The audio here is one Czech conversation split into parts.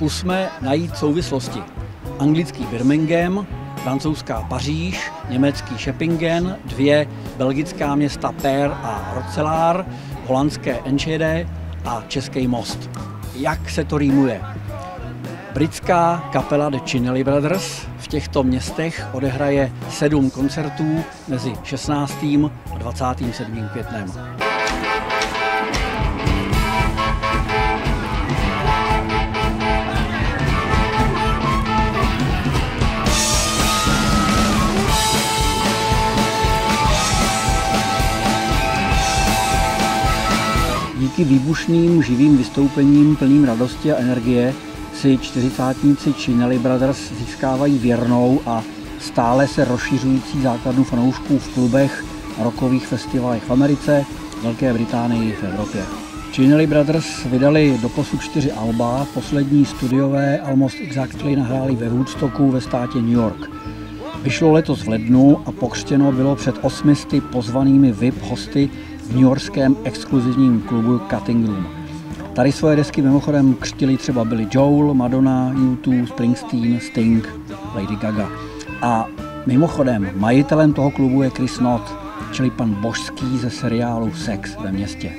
Zkusme najít souvislosti. Anglický Birmingham, francouzská Paříž, německý Scheppingen, dvě belgická města Per a Roeselare, holandské Enschede a český Most. Jak se to rýmuje? Britská kapela The Chinelly Brothers v těchto městech odehraje 7 koncertů mezi 16. a 27. květnem. Díky výbušným živým vystoupením plným radosti a energie si čtyřicátníci Chinelly Brothers získávají věrnou a stále se rozšiřující základnu fanoušků v klubech a rockových festivalech v Americe, Velké Británii i v Evropě. Chinelly Brothers vydali doposud 4 alba, poslední studiové Almost Exactly nahráli ve Woodstocku ve státě New York. Vyšlo letos v lednu a pokřtěno bylo před 800 pozvanými VIP hosty v newyorském exkluzivním klubu Cutting Room. Tady svoje desky mimochodem křtili třeba Billy Joel, Madonna, U2, Springsteen, Sting, Lady Gaga. A mimochodem majitelem toho klubu je Chris Knott, čili pan Božský ze seriálu Sex ve městě.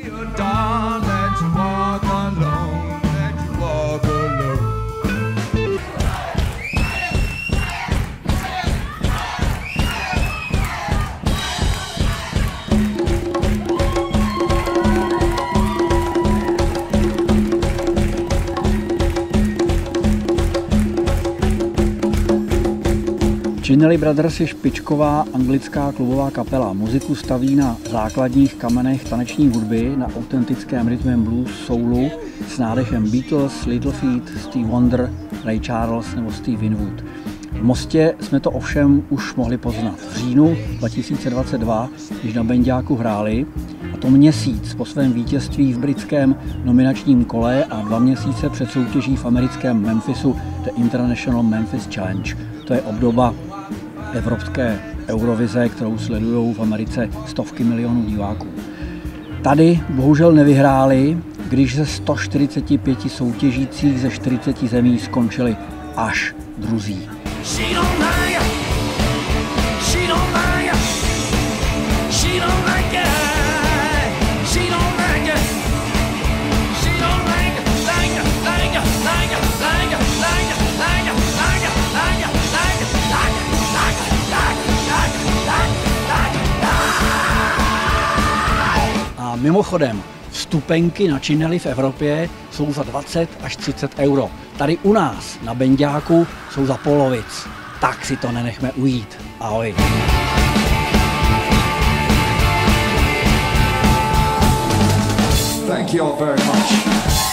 Chinelly Brothers je špičková anglická klubová kapela. Muziku staví na základních kamenech taneční hudby, na autentickém rytmem blues, soulu s nádechem Beatles, Little Feat, Stevie Wonder, Ray Charles nebo Steve Winwood. V Mostě jsme to ovšem už mohli poznat. V říjnu 2022, když na Benďáku hráli, a to měsíc po svém vítězství v britském nominačním kole a 2 měsíce před soutěží v americkém Memphisu The International Memphis Challenge. To je obdoba evropské Eurovize, kterou sledují v Americe stovky milionů diváků. Tady bohužel nevyhráli, když ze 145 soutěžících ze 40 zemí skončili až druzí. A mimochodem, vstupenky na Chinelly v Evropě jsou za 20 až 30 euro. Tady u nás na Benďáku jsou za polovic. Tak si to nenechme ujít. Ahoj. Thank you all very much.